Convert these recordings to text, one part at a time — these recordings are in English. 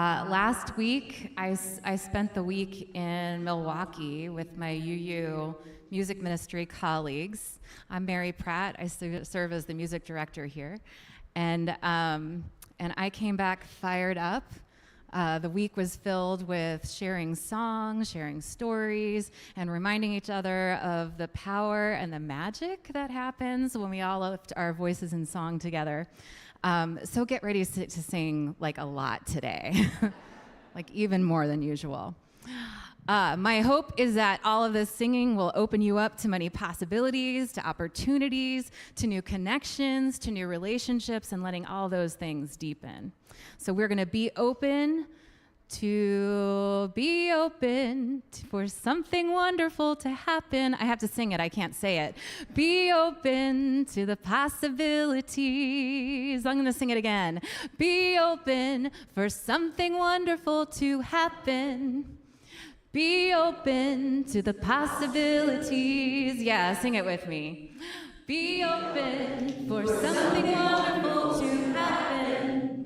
Last week, I spent the week in Milwaukee with my UU music ministry colleagues. I'm Mary Pratt. I serve as the music director here. And I came back fired up. The week was filled with sharing songs, sharing stories, and reminding each other of the power and the magic that happens when we all lift our voices in song together. So get ready to sing like a lot today, like even more than usual. My hope is that all of this singing will open you up to many possibilities, to opportunities, to new connections, to new relationships, and letting all those things deepen. So we're going to be open for something wonderful to happen. I have to sing it, I can't say it. Be open to the possibilities. I'm going to sing it again. Be open for something wonderful to happen. Be open to the possibilities. Yeah, sing it with me. Be open for something wonderful to happen.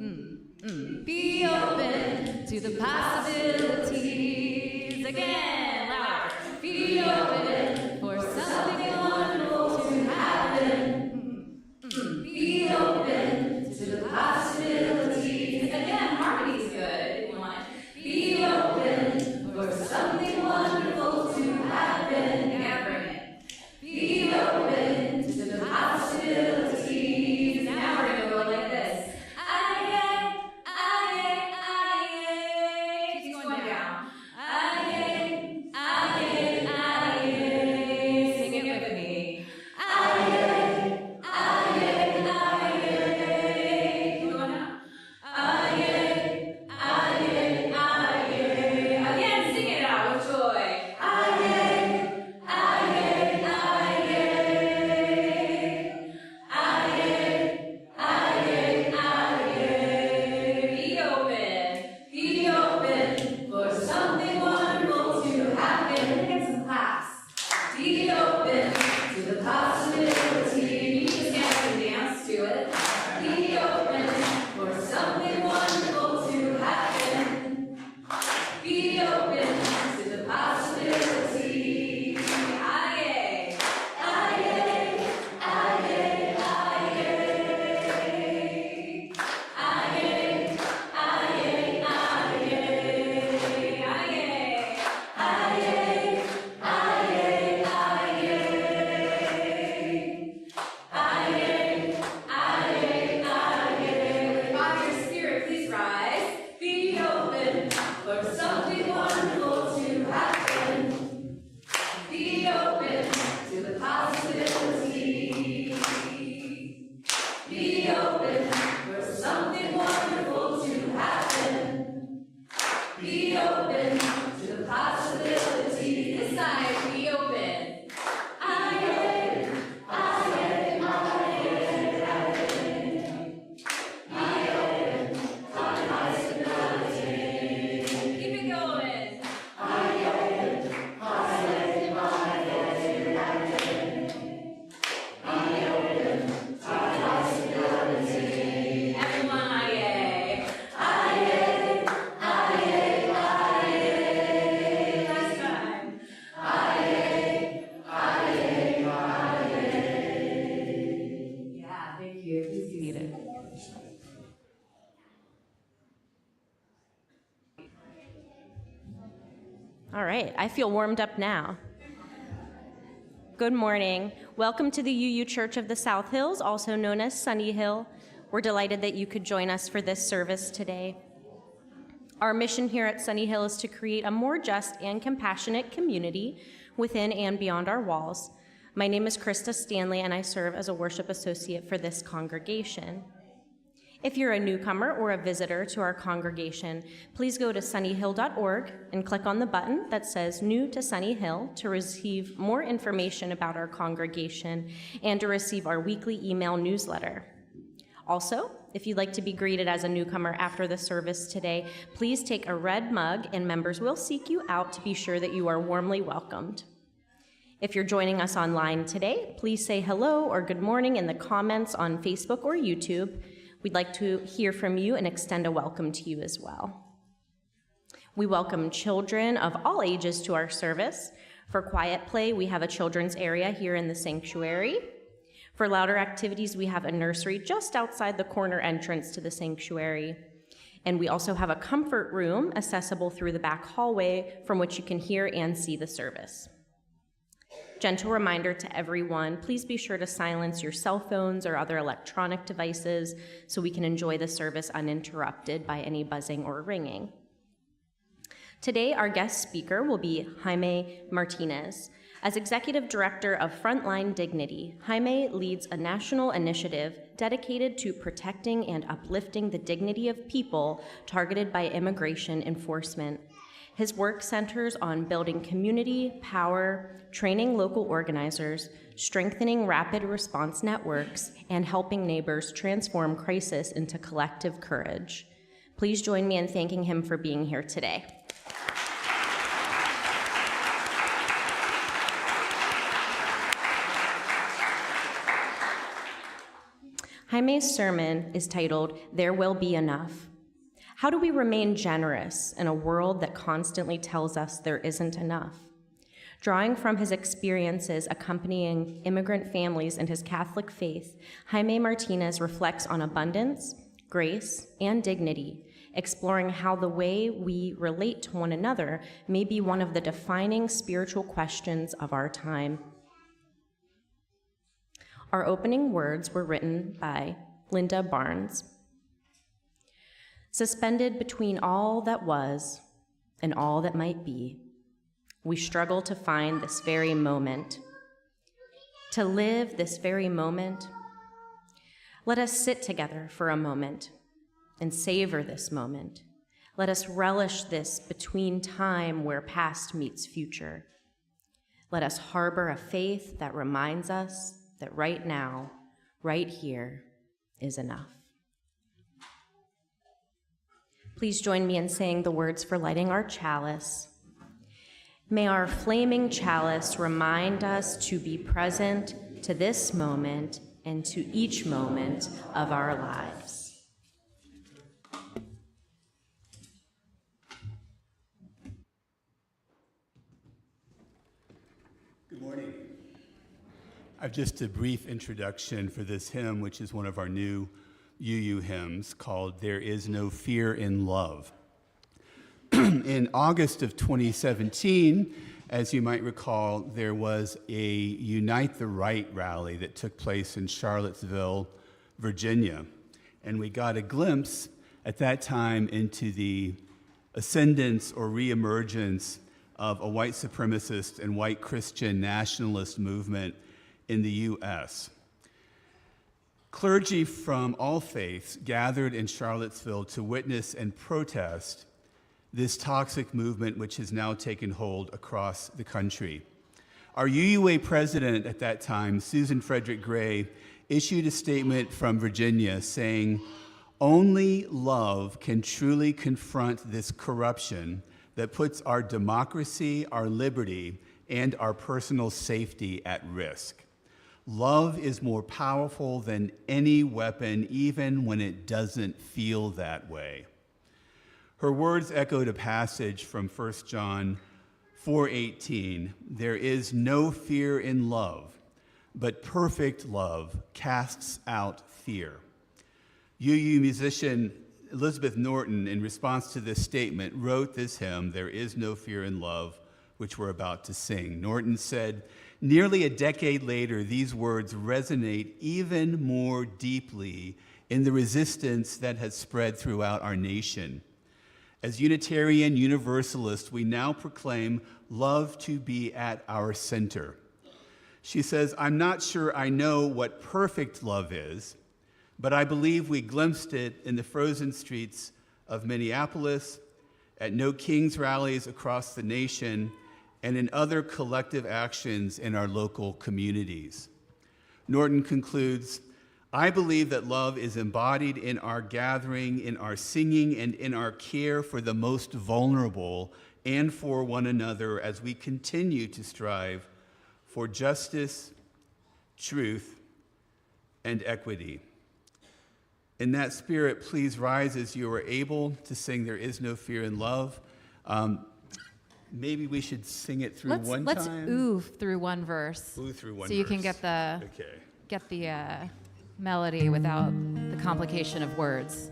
Be open to the possibilities. Again, louder. Be open for something wonderful to happen. Be open to the possibilities. Again, harmony's good if you want. Be open for something wonderful to happen. Yeah, bring it. Be open to the possibilities. Now we're going to go like this. Keep going down. Sing it with me. Keep going down. Again, sing it out with joy. Be open for something wonderful to happen. Get some claps. Be open to the possibility. You can stand and dance to it. Be open for something wonderful to happen. Be open to the possibility. Aye. Father, Spirit, please rise. Be open for something wonderful to happen. Be open to the possibility. Be open for something wonderful to happen. Be open to the possibility. This side, be open. Keep it going. Everyone, aye. Last time. Yeah, thank you. Please be seated. All right, I feel warmed up now. Good morning. Welcome to the UU Church of the South Hills, also known as Sunnyhill. We're delighted that you could join us for this service today. Our mission here at Sunnyhill is to create a more just and compassionate community within and beyond our walls. My name is Krista Stanley, and I serve as a worship associate for this congregation. If you're a newcomer or a visitor to our congregation, please go to sunnyhill.org and click on the button that says New to Sunnyhill to receive more information about our congregation and to receive our weekly email newsletter. Also, if you'd like to be greeted as a newcomer after the service today, please take a red mug and members will seek you out to be sure that you are warmly welcomed. If you're joining us online today, please say hello or good morning in the comments on Facebook or YouTube. We'd like to hear from you and extend a welcome to you as well. We welcome children of all ages to our service. For quiet play, we have a children's area here in the sanctuary. For louder activities, we have a nursery just outside the corner entrance to the sanctuary. And we also have a comfort room accessible through the back hallway from which you can hear and see the service. Gentle reminder to everyone, please be sure to silence your cell phones or other electronic devices so we can enjoy the service uninterrupted by any buzzing or ringing. Today, our guest speaker will be Jaime Martinez. As Executive Director of Frontline Dignity, Jaime leads a national initiative dedicated to protecting and uplifting the dignity of people targeted by immigration enforcement. His work centers on building community power, training local organizers, strengthening rapid response networks, and helping neighbors transform crisis into collective courage. Please join me in thanking him for being here today. Jaime's sermon is titled, "There Will Be Enough." How do we remain generous in a world that constantly tells us there isn't enough? Drawing from his experiences accompanying immigrant families in his Catholic faith, Jaime Martinez reflects on abundance, grace, and dignity, exploring how the way we relate to one another may be one of the defining spiritual questions of our time. Our opening words were written by Linda Barnes. Suspended between all that was and all that might be, we struggle to find this very moment, to live this very moment. Let us sit together for a moment and savor this moment. Let us relish this between time where past meets future. Let us harbor a faith that reminds us that right now, right here, is enough. Please join me in saying the words for lighting our chalice. May our flaming chalice remind us to be present to this moment and to each moment of our lives. Good morning. I've just a brief introduction for this hymn, which is one of our new UU hymns called "There Is No Fear in Love." In August of 2017, as you might recall, there was a Unite the Right rally that took place in Charlottesville, Virginia. And we got a glimpse at that time into the ascendance or reemergence of a white supremacist and white Christian nationalist movement in the U.S. Clergy from all faiths gathered in Charlottesville to witness and protest this toxic movement which has now taken hold across the country. Our UUA president at that time, Susan Frederick Gray, issued a statement from Virginia saying, "Only love can truly confront this corruption that puts our democracy, our liberty, and our personal safety at risk. Love is more powerful than any weapon, even when it doesn't feel that way." Her words echoed a passage from 1 John 4:18. "There is no fear in love, but perfect love casts out fear." UU musician Elizabeth Norton, in response to this statement, wrote this hymn, "There Is No Fear in Love," which we're about to sing. Norton said, "Nearly a decade later, these words resonate even more deeply in the resistance that has spread throughout our nation. As Unitarian Universalists, we now proclaim love to be at our center." She says, "I'm not sure I know what perfect love is, but I believe we glimpsed it in the frozen streets of Minneapolis, at No Kings rallies across the nation, and in other collective actions in our local communities." Norton concludes, "I believe that love is embodied in our gathering, in our singing, and in our care for the most vulnerable and for one another as we continue to strive for justice, truth, and equity." In that spirit, please rise as you are able to sing "There Is No Fear in Love." Maybe we should sing it through one Let's time. ooh through one verse. Ooh through one so you verse. can get the melody without the complication of words.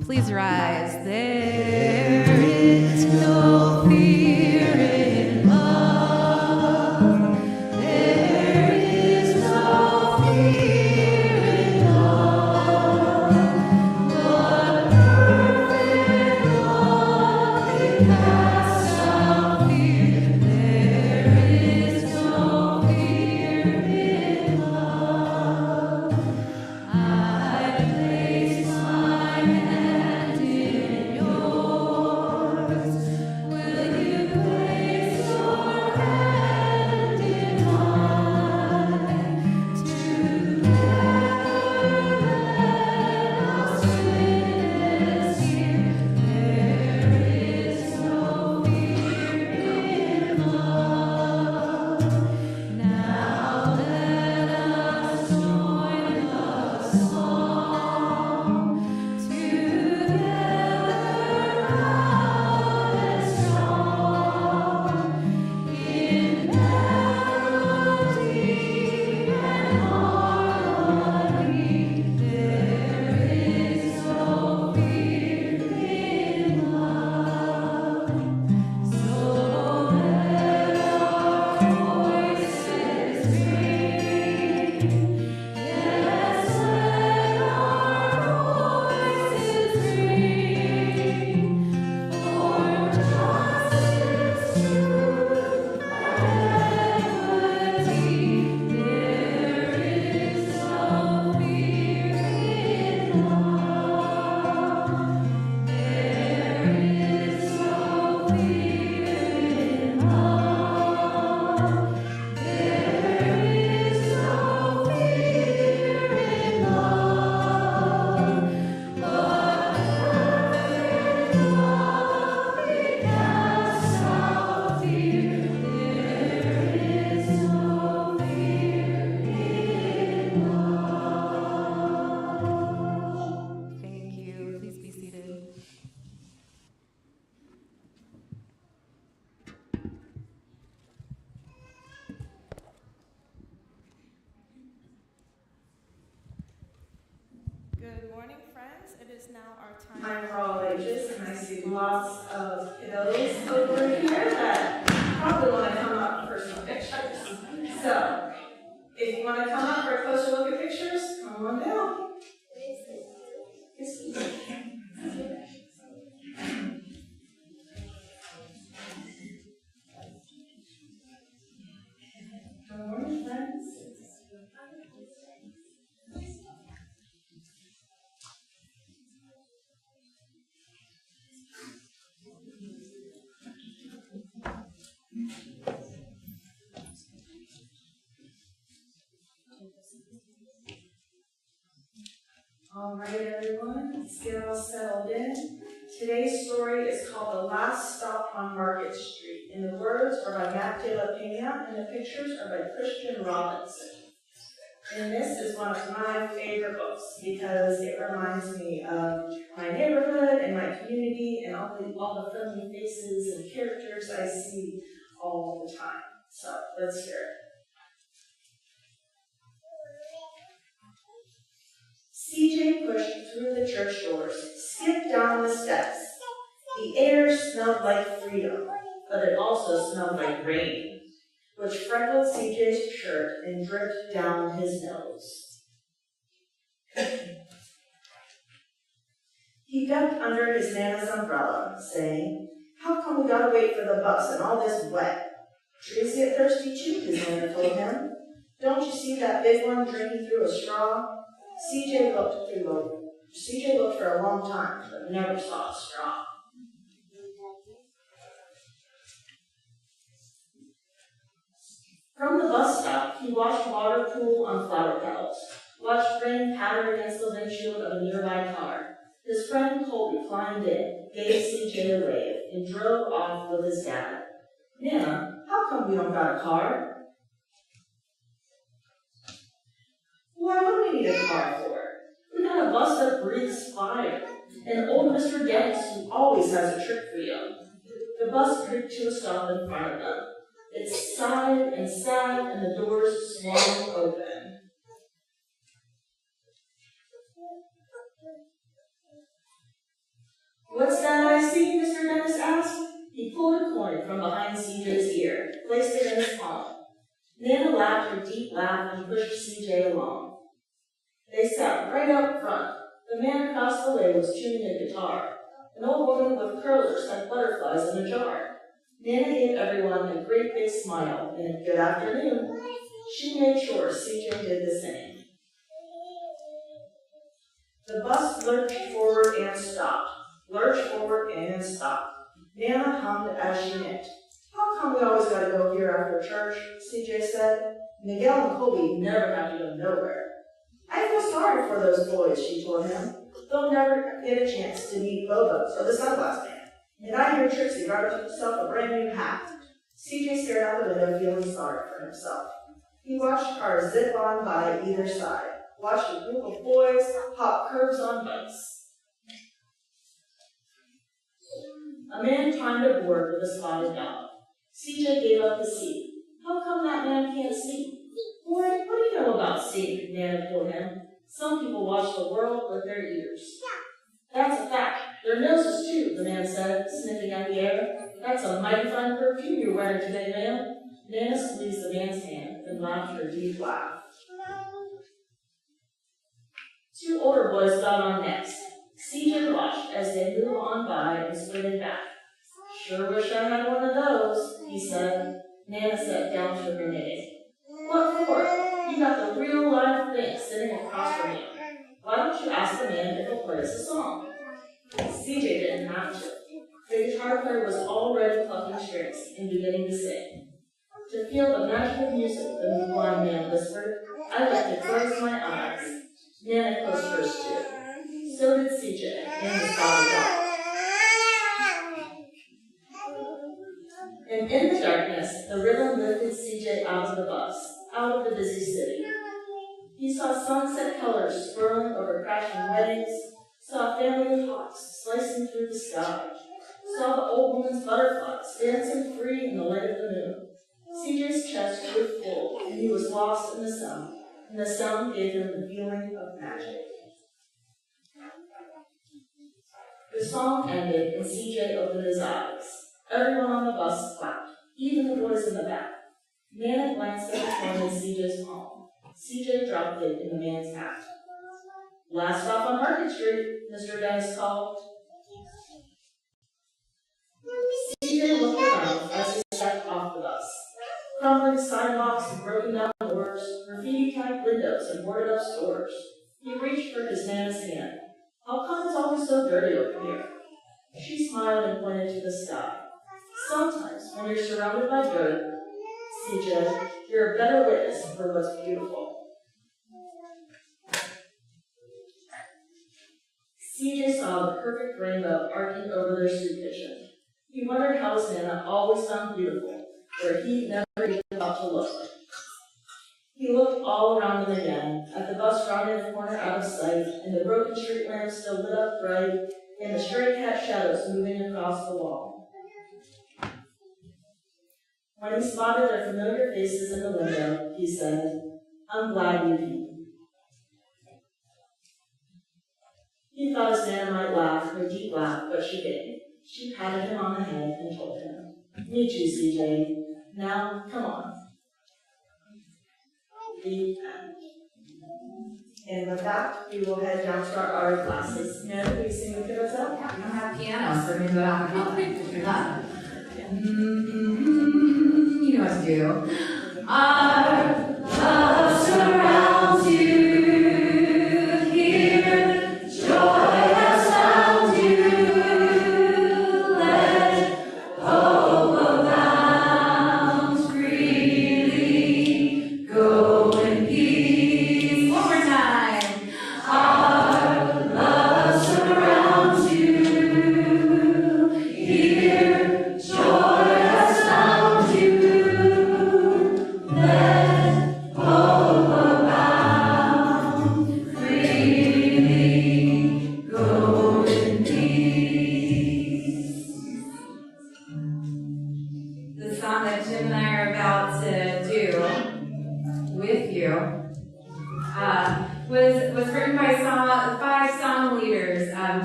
Please rise. There is no fear in love. There is no fear in love. But perfect love, it casts out fear. There is no fear in love. I place my hand in yours. Will you place your hand in mine? Together let us witness here. There is no fear in love. Now let us join the song. Together loud and strong. In melody and harmony. There is no fear in love. So let our voices ring. Yes, let our voices ring. For justice, truth, and equity. There is no fear in love. There is no fear in love. There is no fear in love. But perfect love, it casts out fear. There is no fear in love. Thank you. Please be seated. Good morning, friends. It is now our time. I'm for all ages, and I see lots of kiddos over here that probably want to come up for some pictures. So, if you want to come up for a closer look at pictures, come on down. Good morning, friends. All right, everyone, let's get all settled in. Today's story is called The Last Stop on Market Street, and the words are by Matt de la Pena, and the pictures are by Christian Robinson. And this is one of my favorite books because it reminds me of my neighborhood and my community and all the friendly faces and characters I see all the time. So let's hear it. CJ pushed through the church doors, skipped down the steps. The air smelled like freedom, but it also smelled like rain, which freckled CJ's shirt and dripped down his nose. He ducked under his Nana's umbrella, saying, "How come we gotta wait for the bus and all this wet?" "Trees get thirsty too," his Nana told him. "Don't you see that big one drinking through a straw?" CJ looked for a long time, but never saw a straw. From the bus stop, he watched water pool on flower petals, watched rain patter against the windshield of a nearby car. His friend Colby climbed in, gave CJ a wave, and drove off with his dad. Nana, how come we don't got a car? Why would we need a car for? We got a bus that breathes fire, and old Mr. Dennis, who always has a trick for you. The bus creaked to a stop in front of them. It sighed and sagged, and the doors swung open. What's that I see? Mr. Dennis asked. He pulled a coin from behind CJ's ear, placed it in his palm. Nana laughed her deep laugh and pushed CJ along. They sat right up front. The man across the way was tuning a guitar. An old woman with curlers had butterflies in a jar. Nana gave everyone a great big smile and a good afternoon. She made sure CJ did the same. The bus lurched forward and stopped. Lurched forward and stopped. Nana hummed as she knit. How come we always gotta go here after church? CJ said. Miguel and Colby never have to go nowhere. I feel sorry for those boys, she told him. They'll never get a chance to meet Bobo or the Sunglass Man. And I hear Trixie got himself a brand new hat. CJ stared out the window, feeling sorry for himself. He watched cars zip on by either side, watched a group of boys hop curbs on bikes. A man climbed aboard with a spotted dog. CJ gave up his seat. How come that man can't see? Boy, what do you know about seeing? Nana told him. Some people watch the world with their ears. That's a fact. Their noses, too, the man said, sniffing at the air. That's a mighty fine perfume you're wearing today, ma'am. Nana squeezed the man's hand and laughed her deep laugh. Two older boys got on next. CJ watched as they moved on by and squinted back. Sure wish I had one of those, he said. Nana sat down to her knitting. What for? You got the real live thing sitting across from you. Why don't you ask the man if he'll play us a song? CJ didn't have to. The guitar player was already plucking strings and beginning to sing. To feel the magic of music, the blind man whispered, I like to close my eyes. Nana closed hers too. So did CJ and his spotted dog. And in the darkness, the rhythm lifted CJ out of the bus, out of the busy city. He saw sunset colors swirling over crashing weddings, saw a family of hawks slicing through the sky, saw the old woman's butterflies dancing free in the light of the moon. CJ's chest grew full, and he was lost in the sound, and the sound gave him the feeling of magic. The song ended, and CJ opened his eyes. Everyone on the bus clapped, even the boys in the back. Nana glanced at the coin in CJ's palm. CJ dropped it in the man's hat. Last stop on Market Street, Mr. Dennis called. CJ looked around as he stepped off the bus. Crumbling sidewalks and broken down doors, graffiti-type windows and boarded-up stores. He reached for his Nana's hand. How come it's always so dirty over here? She smiled and pointed to the sky. Sometimes, when you're surrounded by dirt, CJ, you're a better witness for what's beautiful. CJ saw the perfect rainbow arcing over their street kitchen. He wondered how his Nana always found beautiful, where he'd never even thought to look. He looked all around them again, at the bus rounding the corner out of sight, and the broken street lamps still lit up bright, and the stray cat shadows moving across the wall. When he spotted their familiar faces in the window, he said, I'm glad you came. He thought his Nana might laugh, her deep laugh, but she didn't. She patted him on the head and told him, Me too, CJ. Now, come on. The end. And with that, we will head down to our art classes. Nana, please sing with us out. We don't have pianos, so we're going to go out and help me. You know what to do. Our love surrounds you.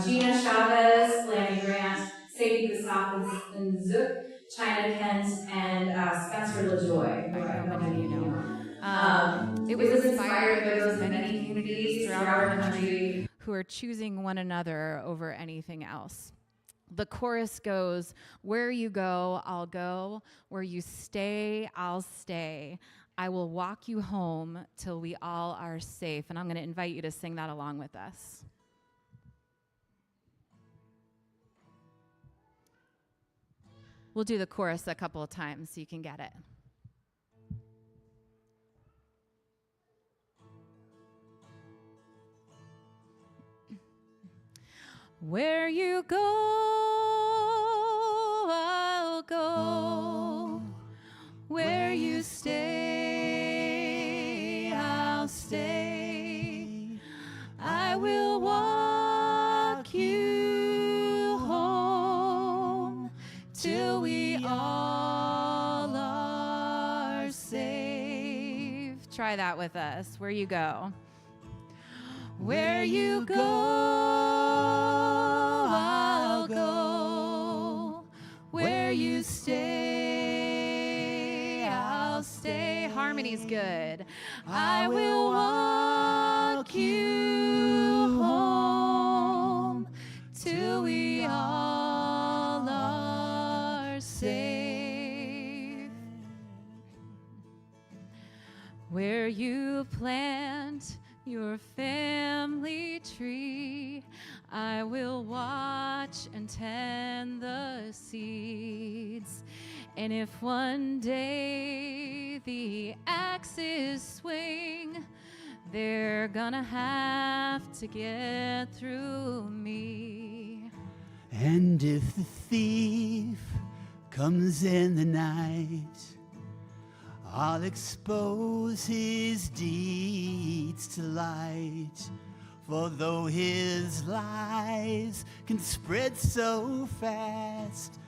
Gina Chavez, Lanny Grant, Sadie Gustafson Zook, China Kent, and Spencer LaJoy, who I know many of you know. It was inspired by those many communities throughout our country who are choosing one another over anything else. The chorus goes, where you go, I'll go. Where you stay, I'll stay. I will walk you home till we all are safe. And I'm going to invite you to sing that along with us. We'll do the chorus a couple of times so you can get it. Where you go, I'll go. Where you stay, I'll stay. I will walk you home till we all are safe. Try that with us. Where you go. Where you go, I'll go. Where you stay, I'll stay. Harmony's good. I will walk you home till we all are safe. Where you plant your family tree, I will watch and tend the seeds. And if one day the axes swing, they're gonna have to get through me. And if the thief comes in the night, I'll expose his deeds to light. For though his lies can spread so fast,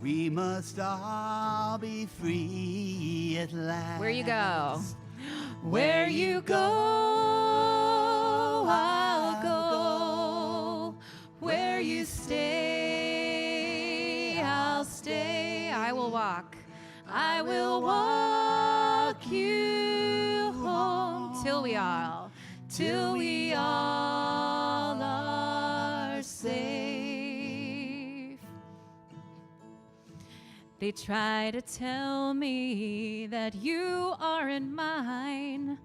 we must all be free at last. Where you go? Where you go, I'll go. Where you stay, I'll stay. I will walk. I will walk you home till we all are safe. They try to tell me that you aren't mine.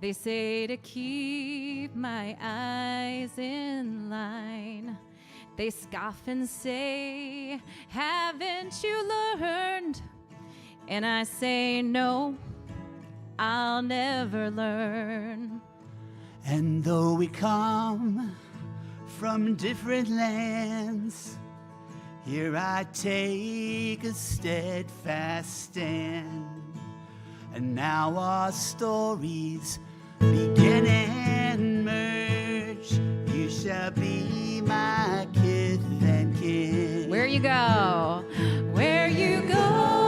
They say to keep my eyes in line. They scoff and say, haven't you learned? And I say, no, I'll never learn. And though we come from different lands, here I take a steadfast stand. And now our stories begin and merge. You shall be my kith and kin. Where you go? Where you go?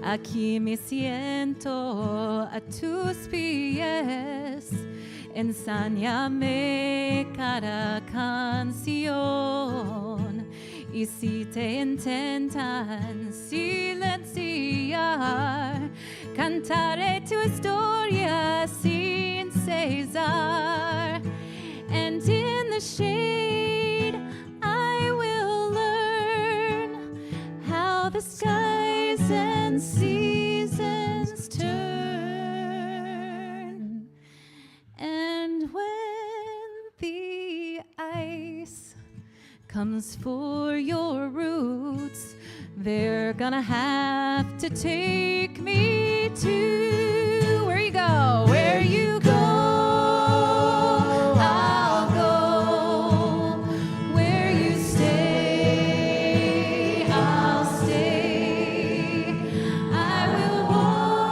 Aquí me siento a tus pies, ensáñame cada canción. Y si te intentan silenciar, cantaré tu historia sin cesar. And in the shade I will learn how the skies and seasons turn. And when the ice comes for your roots, they're gonna have to take me to where you go, where you go. I'll go. Where you stay, I'll stay. I will walk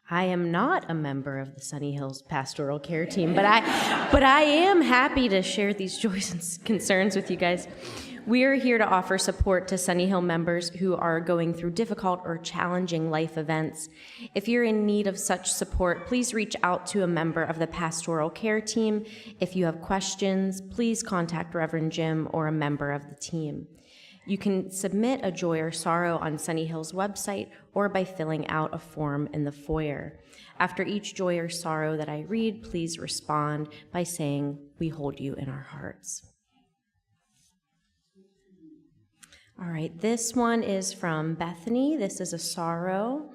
I am not a member of the Sunnyhills pastoral care team, but I am happy to share these joys and concerns with you guys. We are here to offer support to Sunnyhill members who are going through difficult or challenging life events. If you're in need of such support, please reach out to a member of the pastoral care team. If you have questions, please contact Reverend Jim or a member of the team. You can submit a joy or sorrow on Sunnyhill's website or by filling out a form in the foyer. After each joy or sorrow that I read, please respond by saying, "We hold you in our hearts." All right, this one is from Bethany. This is a sorrow.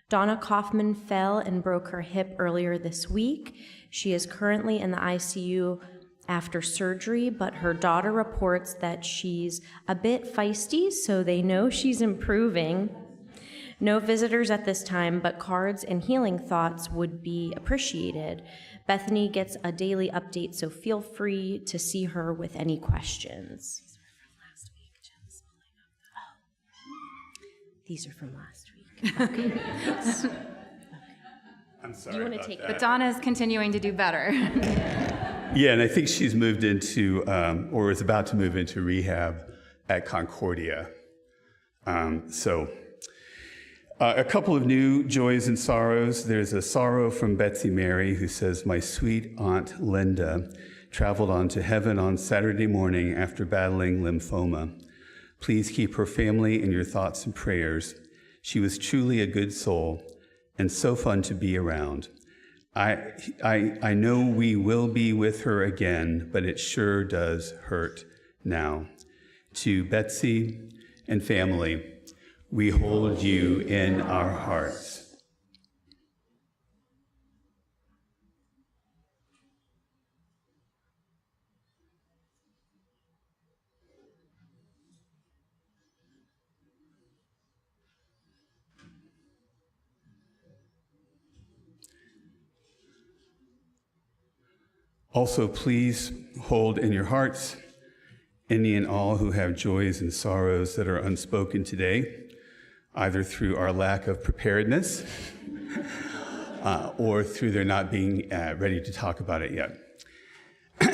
Donna Kaufman fell and broke her hip earlier this week. She is currently in the ICU after surgery, but her daughter reports that she's a bit feisty, so they know she's improving. No visitors at this time, but cards and healing thoughts would be appreciated. Bethany gets a daily update, so feel free to see her with any questions. These are from last week. Okay. I'm sorry. Do you want to about take that. But Donna's continuing to do better. Yeah, and I think she's moved into, or is about to move into rehab at Concordia. A couple of new joys and sorrows. There's a sorrow from Betsy Mary who says, "My sweet Aunt Linda traveled on to heaven on Saturday morning after battling lymphoma. Please keep her family in your thoughts and prayers. She was truly a good soul and so fun to be around. I know we will be with her again, but it sure does hurt now. To Betsy and family, we hold you in our hearts." Also, please hold in your hearts any and all who have joys and sorrows that are unspoken today, either through our lack of preparedness or through their not being ready to talk about it yet.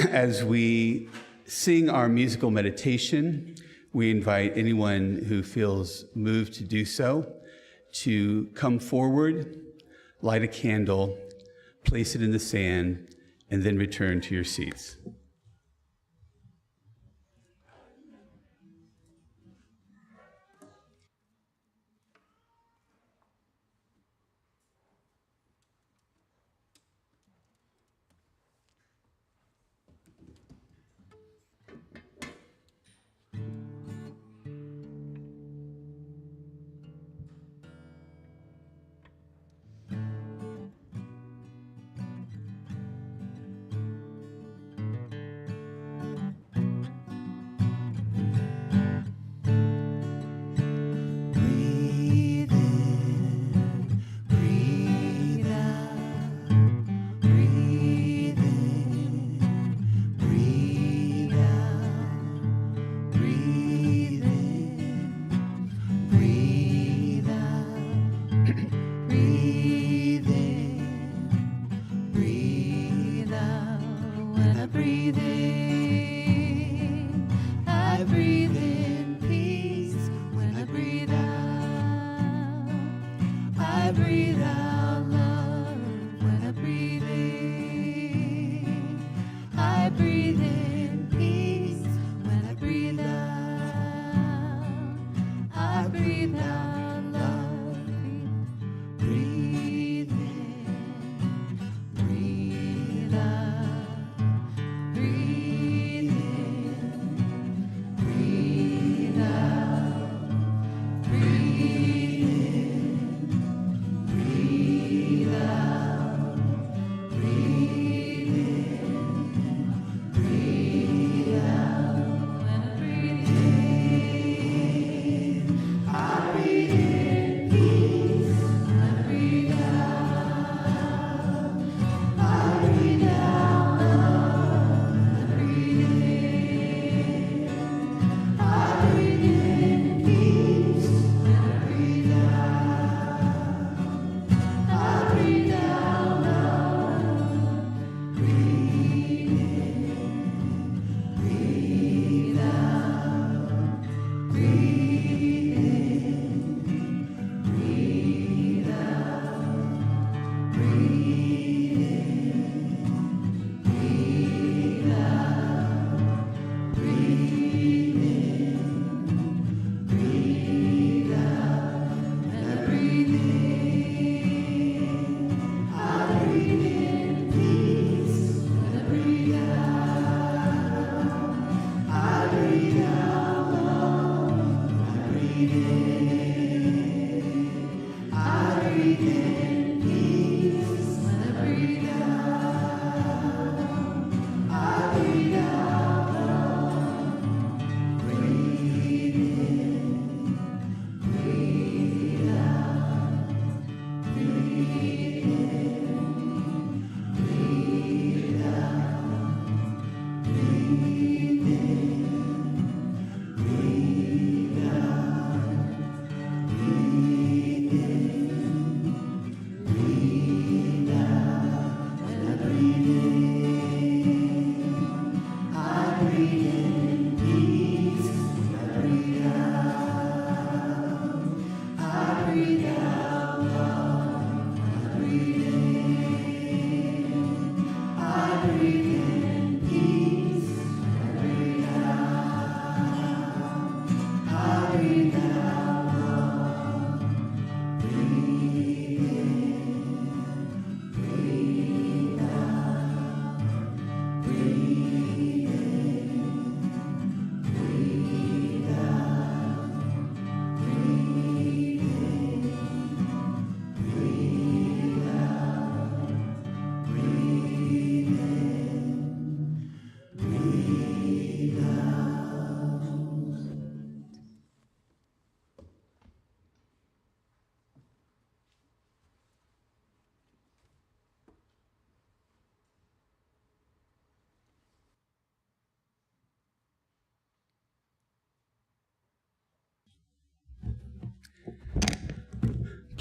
As we sing our musical meditation, we invite anyone who feels moved to do so to come forward, light a candle, place it in the sand, and then return to your seats.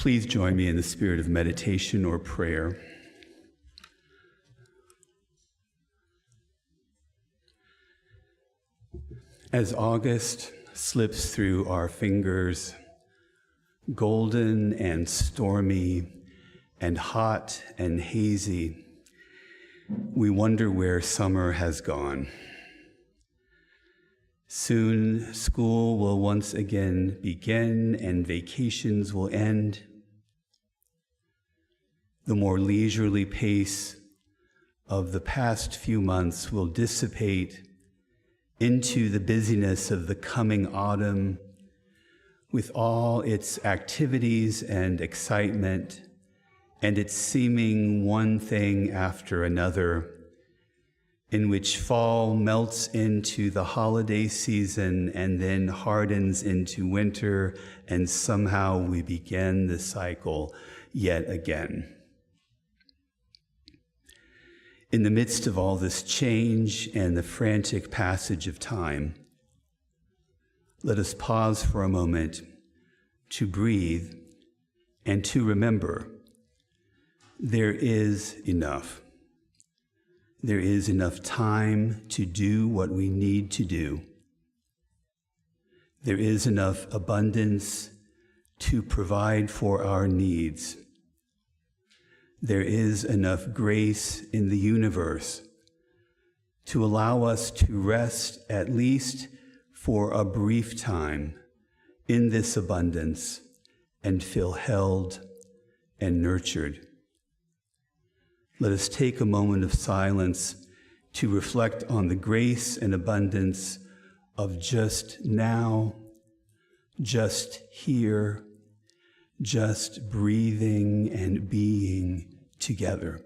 Please join me in the spirit of meditation or prayer. As August slips through our fingers, golden and stormy and hot and hazy, we wonder where summer has gone. Soon school will once again begin and vacations will end. The more leisurely pace of the past few months will dissipate into the busyness of the coming autumn with all its activities and excitement and its seeming one thing after another, in which fall melts into the holiday season and then hardens into winter, and somehow we begin the cycle yet again. In the midst of all this change and the frantic passage of time, let us pause for a moment to breathe and to remember there is enough. There is enough time to do what we need to do. There is enough abundance to provide for our needs. There is enough grace in the universe to allow us to rest at least for a brief time in this abundance and feel held and nurtured. Let us take a moment of silence to reflect on the grace and abundance of just now, just here, just breathing and being together.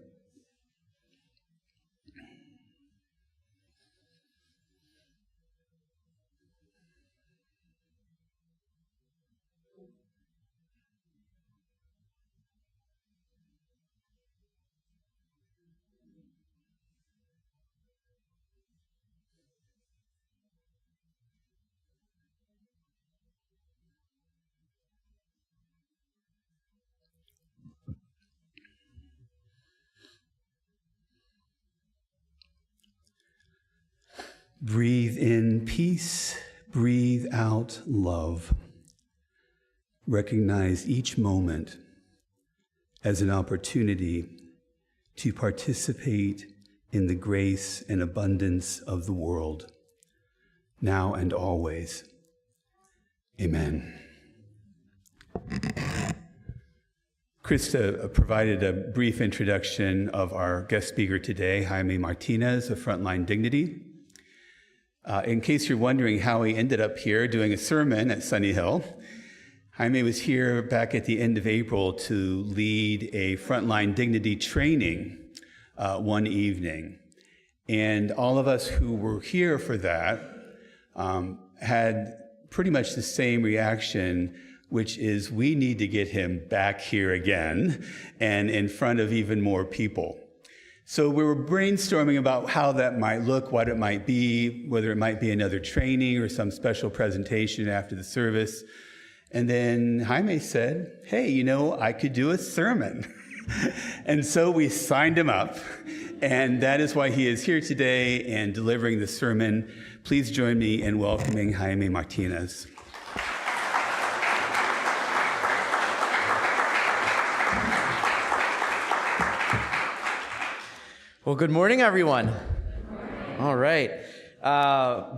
Breathe in peace, breathe out love. Recognize each moment as an opportunity to participate in the grace and abundance of the world, now and always. Amen. Krista provided a brief introduction of our guest speaker today, Jaime Martinez of Frontline Dignity. In case you're wondering how he ended up here doing a sermon at Sunnyhill, Jaime was here back at the end of April to lead a Frontline Dignity training one evening. And all of us who were here for that had pretty much the same reaction, which is we need to get him back here again and in front of even more people. So we were brainstorming about how that might look, what it might be, whether it might be another training or some special presentation after the service. And then Jaime said, hey, I could do a sermon. And so we signed him up. And that is why he is here today and delivering the sermon. Please join me in welcoming Jaime Martinez. Well, good morning, everyone. Good morning. All right.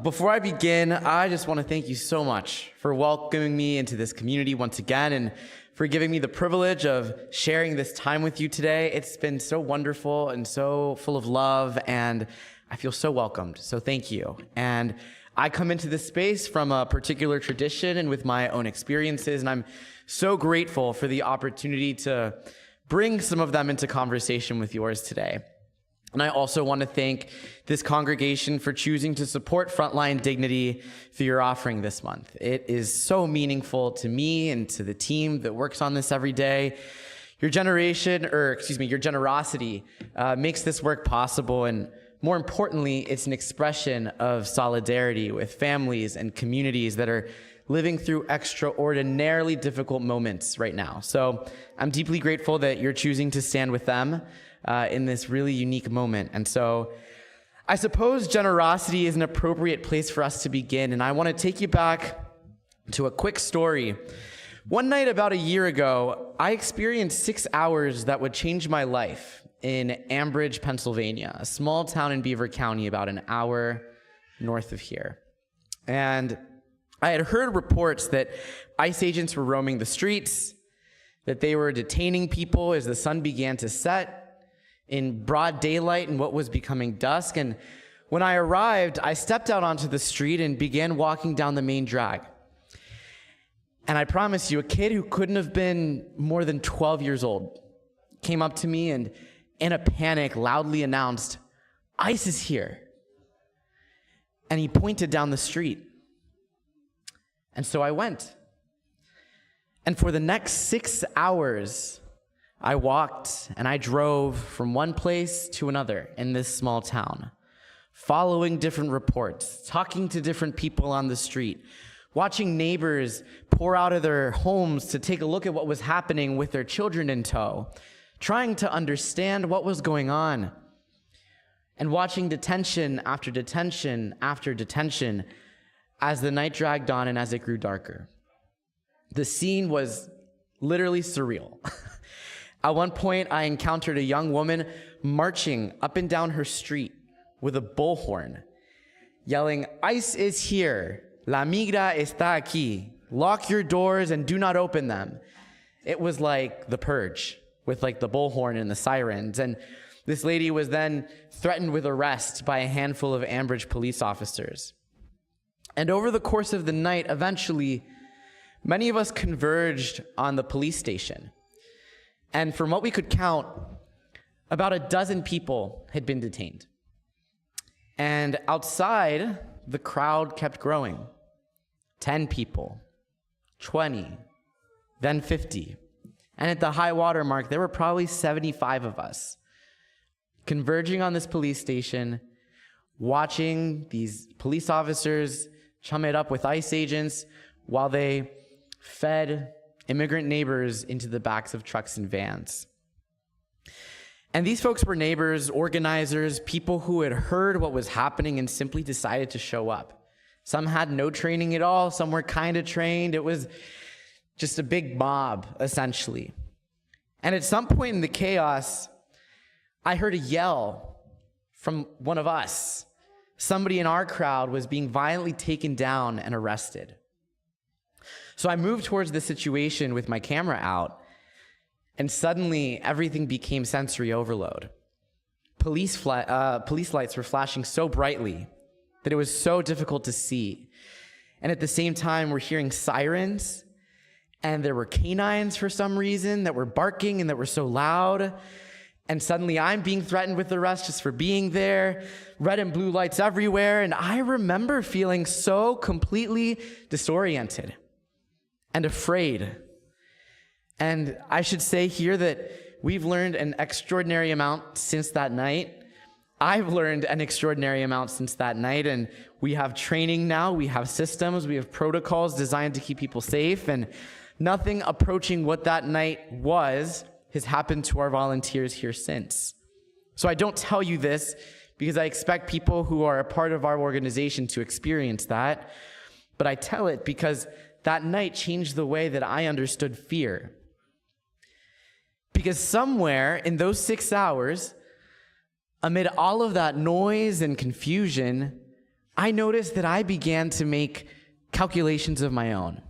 Before I begin, I just want to thank you so much for welcoming me into this community once again and for giving me the privilege of sharing this time with you today. It's been so wonderful and so full of love, and I feel so welcomed. So thank you. And I come into this space from a particular tradition and with my own experiences, and I'm so grateful for the opportunity to bring some of them into conversation with yours today. And I also want to thank this congregation for choosing to support Frontline Dignity through your offering this month. It is so meaningful to me and to the team that works on this every day. Your generosity makes this work possible, and more importantly, it's an expression of solidarity with families and communities that are living through extraordinarily difficult moments right now. So I'm deeply grateful that you're choosing to stand with them in this really unique moment. And so I suppose generosity is an appropriate place for us to begin. And I want to take you back to a quick story. One night about a year ago, I experienced 6 hours that would change my life in Ambridge, Pennsylvania, a small town in Beaver County about an hour north of here. And I had heard reports that ICE agents were roaming the streets, that they were detaining people as the sun began to set in broad daylight in what was becoming dusk. And when I arrived, I stepped out onto the street and began walking down the main drag. And I promise you, a kid who couldn't have been more than 12 years old came up to me and, in a panic, loudly announced, "ICE is here." And he pointed down the street. And so I went. And for the next 6 hours, I walked and I drove from one place to another in this small town, following different reports, talking to different people on the street, watching neighbors pour out of their homes to take a look at what was happening with their children in tow, trying to understand what was going on, and watching detention after detention after detention as the night dragged on and as it grew darker. The scene was literally surreal. At one point, I encountered a young woman marching up and down her street with a bullhorn, yelling, "ICE is here. La migra está aquí. Lock your doors and do not open them." It was like The Purge with like the bullhorn and the sirens. And this lady was then threatened with arrest by a handful of Ambridge police officers. And over the course of the night, eventually, many of us converged on the police station. And from what we could count, about a dozen people had been detained. And outside, the crowd kept growing. 10 people, 20, then 50. And at the high water mark, there were probably 75 of us converging on this police station, watching these police officers chum it up with ICE agents while they fed immigrant neighbors into the backs of trucks and vans. And these folks were neighbors, organizers, people who had heard what was happening and simply decided to show up. Some had no training at all, some were kind of trained. It was just a big mob, essentially. And at some point in the chaos, I heard a yell from one of us. Somebody in our crowd was being violently taken down and arrested. So I moved towards the situation with my camera out, and suddenly everything became sensory overload. Police lights were flashing so brightly that it was so difficult to see. And at the same time, we're hearing sirens, and there were canines for some reason that were barking and that were so loud. And suddenly I'm being threatened with arrest just for being there, red and blue lights everywhere. And I remember feeling so completely disoriented and afraid. And I should say here that we've learned an extraordinary amount since that night. I've learned an extraordinary amount since that night, and we have training now, we have systems, we have protocols designed to keep people safe, and nothing approaching what that night was has happened to our volunteers here since. So I don't tell you this because I expect people who are a part of our organization to experience that, but I tell it because that night changed the way that I understood fear. Because somewhere in those 6 hours, amid all of that noise and confusion, I noticed that I began to make calculations of my own.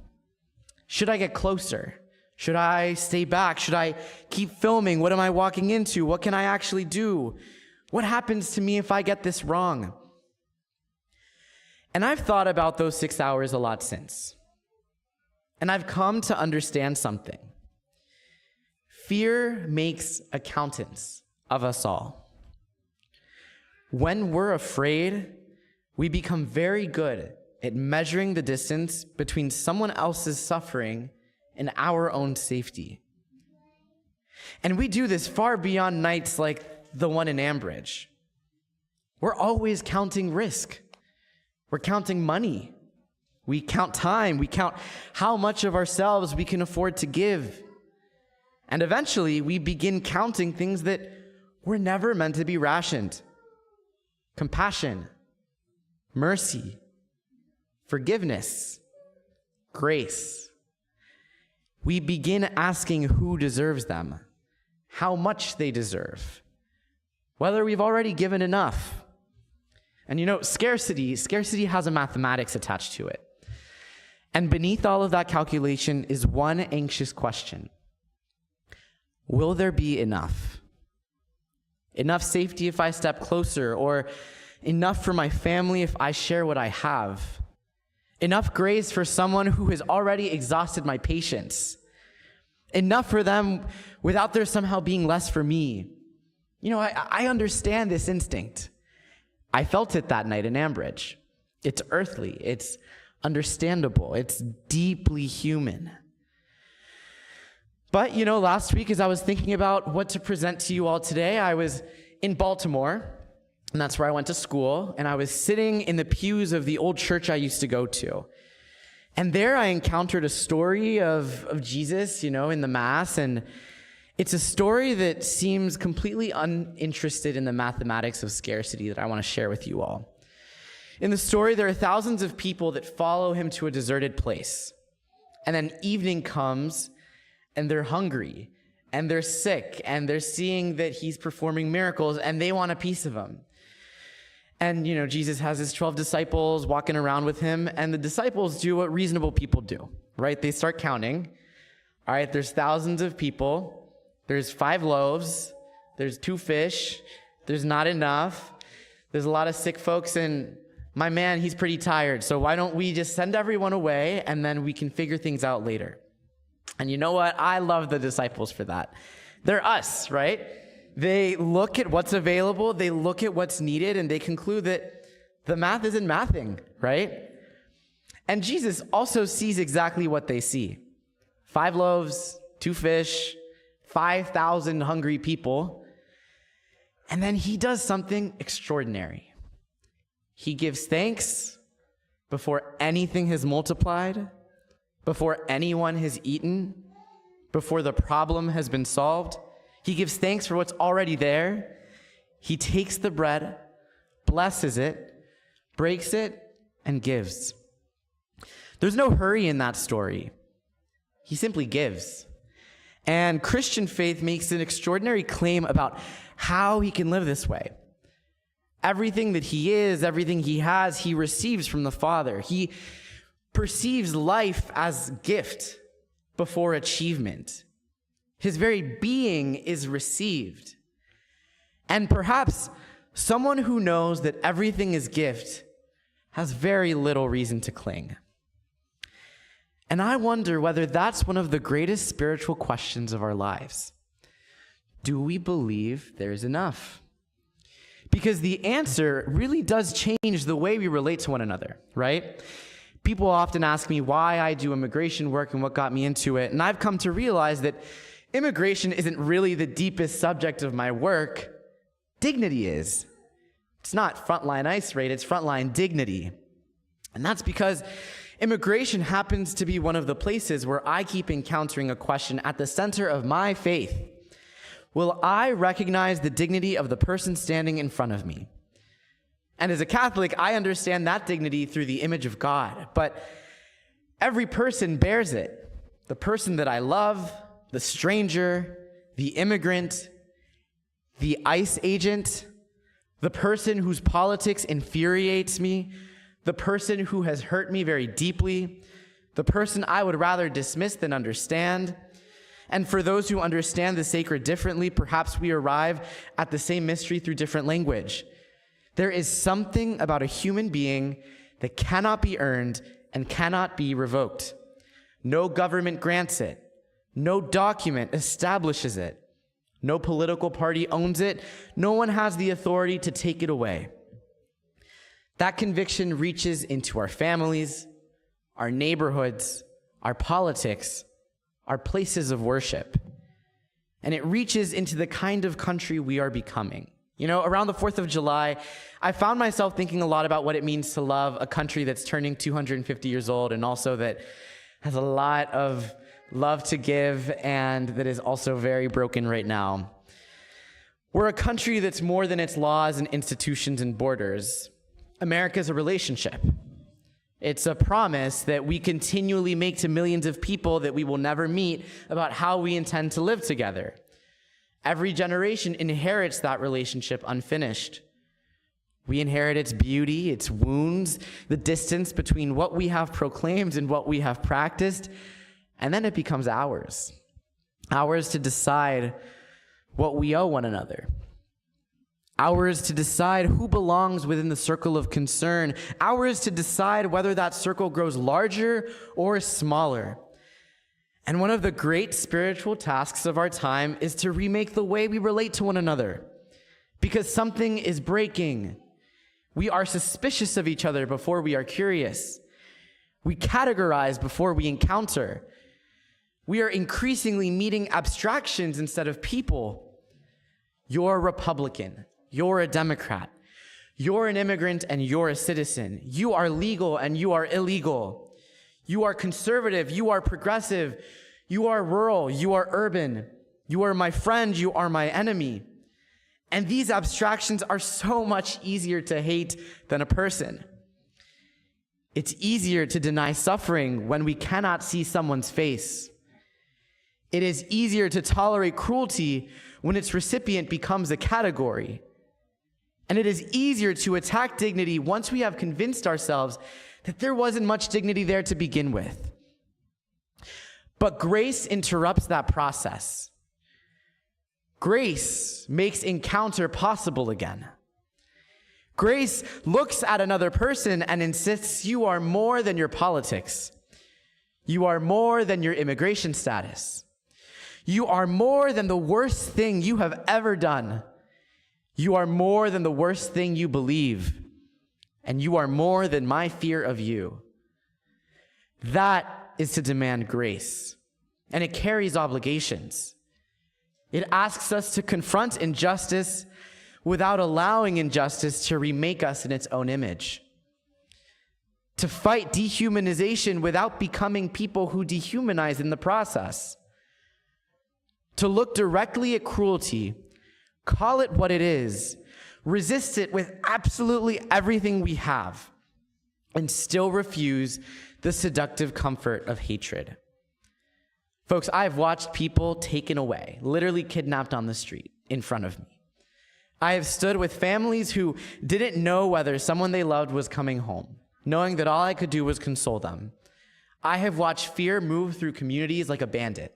Should I get closer? Should I stay back? Should I keep filming? What am I walking into? What can I actually do? What happens to me if I get this wrong? And I've thought about those 6 hours a lot since. And I've come to understand something. Fear makes accountants of us all. When we're afraid, we become very good at measuring the distance between someone else's suffering and our own safety. And we do this far beyond nights like the one in Ambridge. We're always counting risk. We're counting money. We count time. We count how much of ourselves we can afford to give. And eventually, we begin counting things that were never meant to be rationed. Compassion, mercy, forgiveness, grace. We begin asking who deserves them, how much they deserve, whether we've already given enough. And you know, scarcity has a mathematics attached to it. And beneath all of that calculation is one anxious question. Will there be enough? Enough safety if I step closer, or enough for my family if I share what I have? Enough grace for someone who has already exhausted my patience? Enough for them without there somehow being less for me? You know, I understand this instinct. I felt it that night in Ambridge. It's earthly, it's understandable, it's deeply human. But, you know, last week as I was thinking about what to present to you all today, I was in Baltimore, and that's where I went to school, and I was sitting in the pews of the old church I used to go to. And there I encountered a story of Jesus, you know, in the Mass, and it's a story that seems completely uninterested in the mathematics of scarcity that I want to share with you all. In the story, there are thousands of people that follow him to a deserted place. And then evening comes, and they're hungry, and they're sick, and they're seeing that he's performing miracles, and they want a piece of him. And, you know, Jesus has his 12 disciples walking around with him, and the disciples do what reasonable people do, right? They start counting. All right, there's thousands of people. There's 5 loaves. There's 2 fish. There's not enough. There's a lot of sick folks, and my man, he's pretty tired. So why don't we just send everyone away, and then we can figure things out later? And you know what? I love the disciples for that. They're us, right? They look at what's available, they look at what's needed, and they conclude that the math isn't mathing, right? And Jesus also sees exactly what they see. 5 loaves, 2 fish, 5,000 hungry people. And then he does something extraordinary. He gives thanks before anything has multiplied, before anyone has eaten, before the problem has been solved. He gives thanks for what's already there. He takes the bread, blesses it, breaks it, and gives. There's no hurry in that story. He simply gives. And Christian faith makes an extraordinary claim about how he can live this way. Everything that he is, everything he has, he receives from the Father. He perceives life as gift before achievement. His very being is received. And perhaps someone who knows that everything is gift has very little reason to cling. And I wonder whether that's one of the greatest spiritual questions of our lives. Do we believe there's enough? Because the answer really does change the way we relate to one another, right? People often ask me why I do immigration work and what got me into it. And I've come to realize that immigration isn't really the deepest subject of my work. Dignity is. It's not frontline ICE rate, it's frontline dignity. And that's because immigration happens to be one of the places where I keep encountering a question at the center of my faith. Will I recognize the dignity of the person standing in front of me? And as a Catholic, I understand that dignity through the image of God. But every person bears it. The person that I love, the stranger, the immigrant, the ICE agent, the person whose politics infuriates me, the person who has hurt me very deeply, the person I would rather dismiss than understand. And for those who understand the sacred differently, perhaps we arrive at the same mystery through different language. There is something about a human being that cannot be earned and cannot be revoked. No government grants it. No document establishes it. No political party owns it. No one has the authority to take it away. That conviction reaches into our families, our neighborhoods, our politics, our places of worship. And it reaches into the kind of country we are becoming. You know, around the 4th of July, I found myself thinking a lot about what it means to love a country that's turning 250 years old and also that has a lot of love to give and that is also very broken right now. We're a country that's more than its laws and institutions and borders. America's a relationship. It's a promise that we continually make to millions of people that we will never meet about how we intend to live together. Every generation inherits that relationship unfinished. We inherit its beauty, its wounds, the distance between what we have proclaimed and what we have practiced, and then it becomes ours. Ours to decide what we owe one another. Ours to decide who belongs within the circle of concern. Ours to decide whether that circle grows larger or smaller. And one of the great spiritual tasks of our time is to remake the way we relate to one another. Because something is breaking. We are suspicious of each other before we are curious. We categorize before we encounter. We are increasingly meeting abstractions instead of people. You're a Republican. You're a Democrat. You're an immigrant and you're a citizen. You are legal and you are illegal. You are conservative, you are progressive, you are rural, you are urban, you are my friend, you are my enemy. And these abstractions are so much easier to hate than a person. It's easier to deny suffering when we cannot see someone's face. It is easier to tolerate cruelty when its recipient becomes a category. And it is easier to attack dignity once we have convinced ourselves that there wasn't much dignity there to begin with. But grace interrupts that process. Grace makes encounter possible again. Grace looks at another person and insists you are more than your politics. You are more than your immigration status. You are more than the worst thing you have ever done. You are more than the worst thing you believe. And you are more than my fear of you. That is to demand grace. And it carries obligations. It asks us to confront injustice without allowing injustice to remake us in its own image. To fight dehumanization without becoming people who dehumanize in the process. To look directly at cruelty, call it what it is, resist it with absolutely everything we have, and still refuse the seductive comfort of hatred. Folks, I've watched people taken away, literally kidnapped on the street in front of me. I have stood with families who didn't know whether someone they loved was coming home, knowing that all I could do was console them. I have watched fear move through communities like a bandit.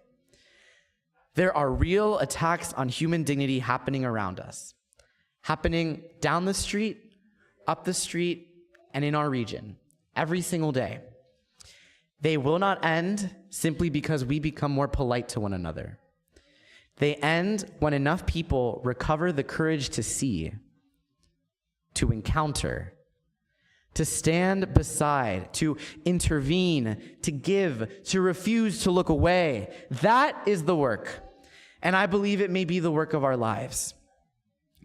There are real attacks on human dignity happening around us. Happening down the street, up the street, and in our region, every single day. They will not end simply because we become more polite to one another. They end when enough people recover the courage to see, to encounter, to stand beside, to intervene, to give, to refuse to look away. That is the work, and I believe it may be the work of our lives.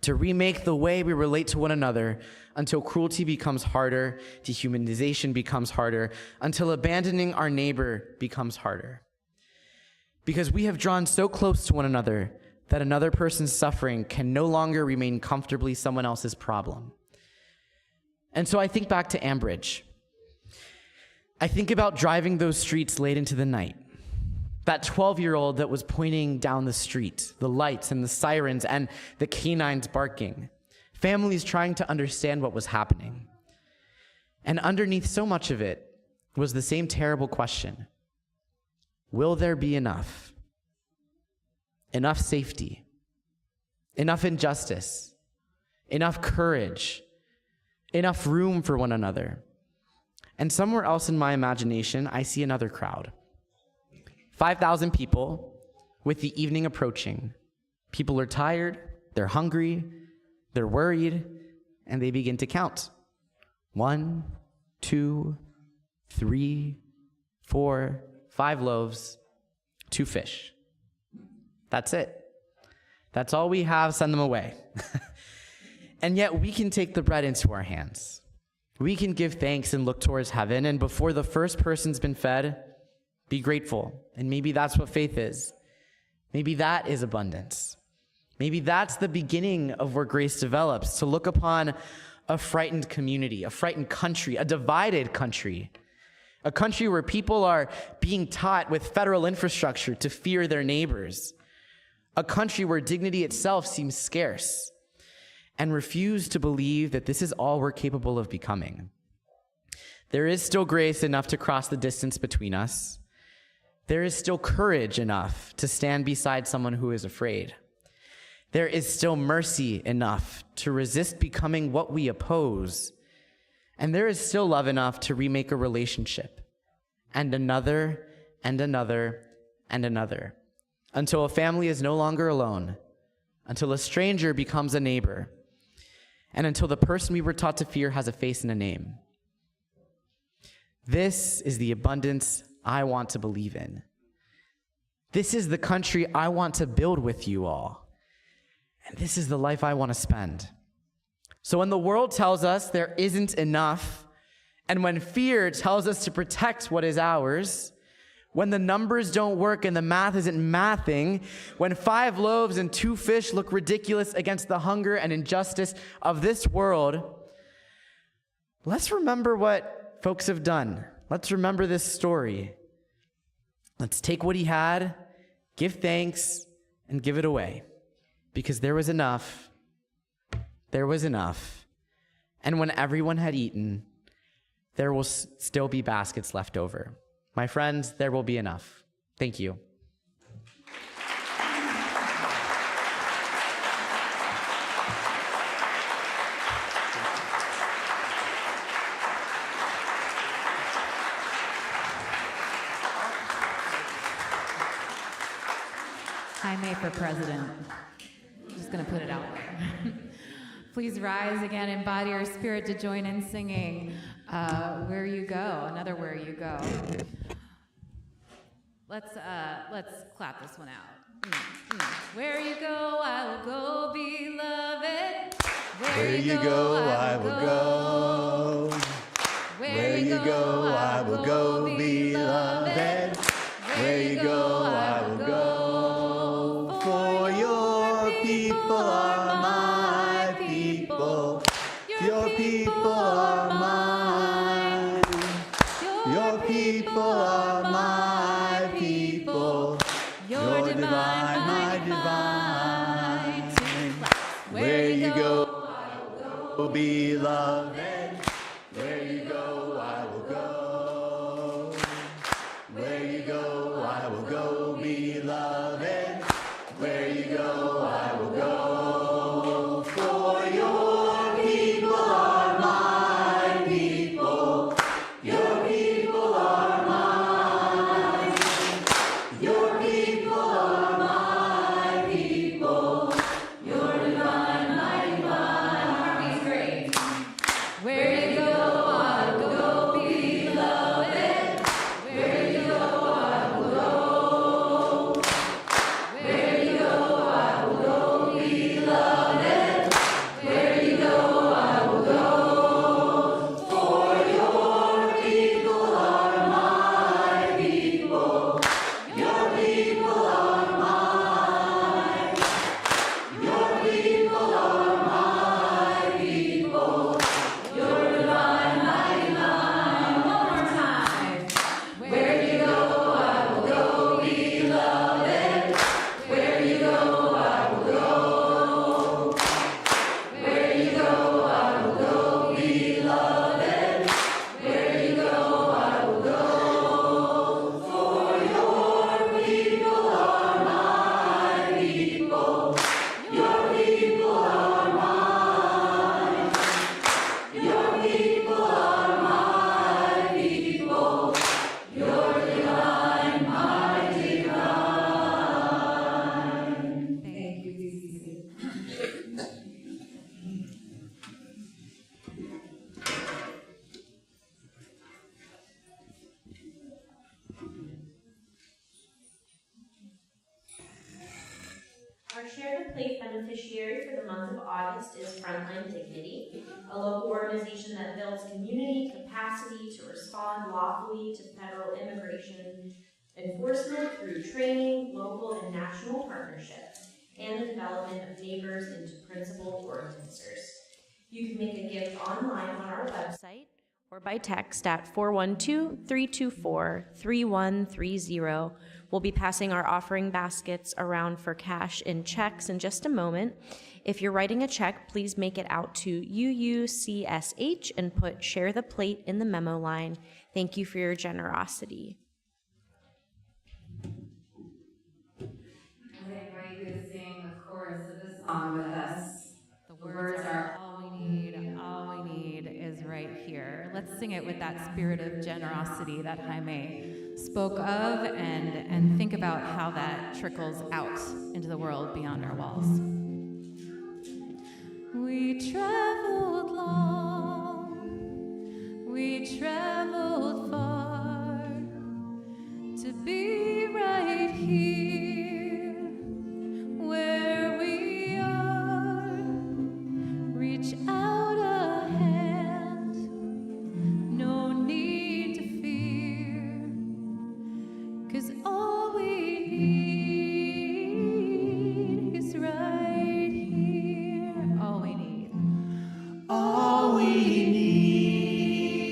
To remake the way we relate to one another until cruelty becomes harder, dehumanization becomes harder, until abandoning our neighbor becomes harder. Because we have drawn so close to one another that another person's suffering can no longer remain comfortably someone else's problem. And so I think back to Ambridge. I think about driving those streets late into the night. That 12-year-old that was pointing down the street, the lights and the sirens and the canines barking. Families trying to understand what was happening. And underneath so much of it was the same terrible question. Will there be enough? Enough safety? Enough injustice? Enough courage? Enough room for one another? And somewhere else in my imagination, I see another crowd. 5,000 people with the evening approaching. People are tired, they're hungry, they're worried, and they begin to count. 1, 2, 3, 4, 5 loaves, 2 fish. That's it. That's all we have, send them away. And yet we can take the bread into our hands. We can give thanks and look towards heaven, and before the first person's been fed, be grateful. And maybe that's what faith is. Maybe that is abundance. Maybe that's the beginning of where grace develops, to look upon a frightened community, a frightened country, a divided country, a country where people are being taught with federal infrastructure to fear their neighbors, a country where dignity itself seems scarce, and refuse to believe that this is all we're capable of becoming. There is still grace enough to cross the distance between us. There is still courage enough to stand beside someone who is afraid. There is still mercy enough to resist becoming what we oppose. And there is still love enough to remake a relationship, and another, and another, and another, until a family is no longer alone, until a stranger becomes a neighbor, and until the person we were taught to fear has a face and a name. This is the abundance I want to believe in. This is the country I want to build with you all. And this is the life I want to spend. So when the world tells us there isn't enough, and when fear tells us to protect what is ours, when the numbers don't work and the math isn't mathing, when 5 loaves and 2 fish look ridiculous against the hunger and injustice of this world, let's remember what folks have done. Let's remember this story. Let's take what he had, give thanks, and give it away. Because there was enough. There was enough. And when everyone had eaten, there will still be baskets left over. My friends, there will be enough. Thank you. I may for president. Just going to put it out there. Please rise again, embody your spirit to join in singing Where You Go, another Where You Go. Let's clap this one out. Where you go, I will go, beloved. Where you go, I will go. Where you go, I will go, beloved. Where you go, I will go. For your people are my people. Your people are mine. Your people are my people. You're divine, my divine. Where you go, I will go, beloved. Where you go, I will go. Share the Plate beneficiary for the month of August is Frontline Dignity, a local organization that builds community capacity to respond lawfully to federal immigration enforcement through training, local and national partnerships, and the development of neighbors into principled organizers. You can make a gift online on our website or by text at 412-324-3130. We'll be passing our offering baskets around for cash and checks in just a moment. If you're writing a check, please make it out to UUCSH and put Share the Plate in the memo line. Thank you for your generosity. I invite you to sing the chorus of this song with us. The words are all we need is right here. Let's sing it with that spirit of generosity that Jaime spoke of, and think about how that trickles out into the world beyond our walls. We traveled long, we traveled far to be right here where we are. Reach out a hand, no need to fear, 'cause all we need is right here. All we need. All we need.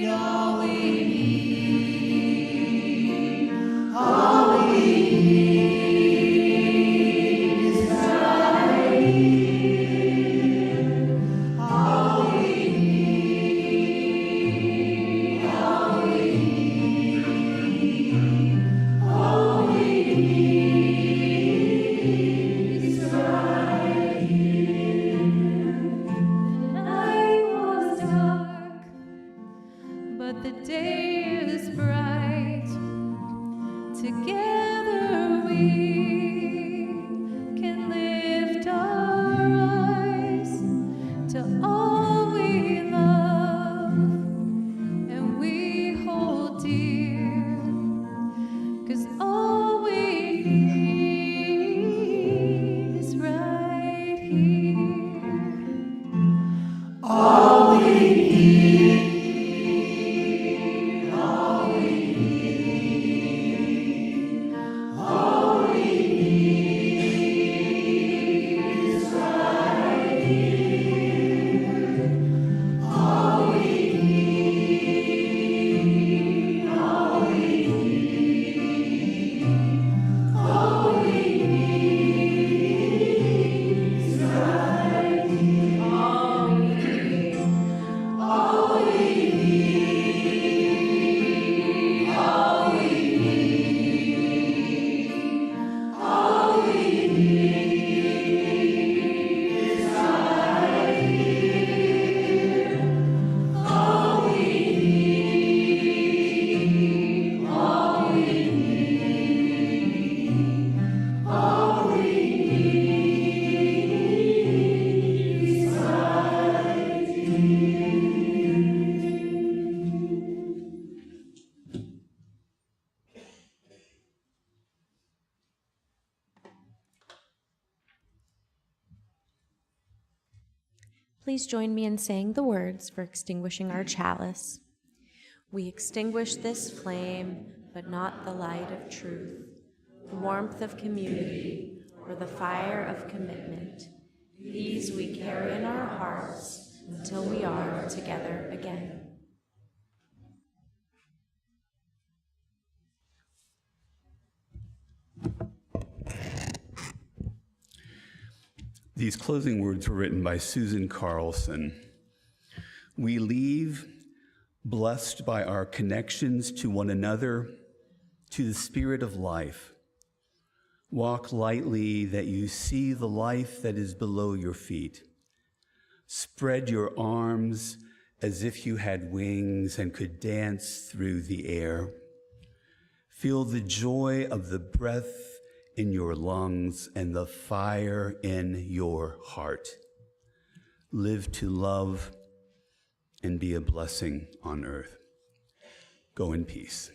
All we need. All we need is right here. All we need. All we need. All we need is right here. The night was dark, but the day is bright. Together we can lift our eyes to all we love and we hold dear, 'cause all we need is right here. All we need. All we need. All we need is right here. All we need. All we need. All we need is right here. All we need. All we need. All we need. All we need is right here. All we need. All we need. All we need is right here. Please join me in saying the words for extinguishing our chalice. We extinguish this flame, but not the light of truth, the warmth of community, or the fire of commitment. These we carry in our hearts until we are together again. These closing words were written by Susan Carlson. We leave blessed by our connections to one another, to the spirit of life. Walk lightly that you see the life that is below your feet. Spread your arms as if you had wings and could dance through the air. Feel the joy of the breath in your lungs and the fire in your heart. Live to love and be a blessing on earth. Go in peace.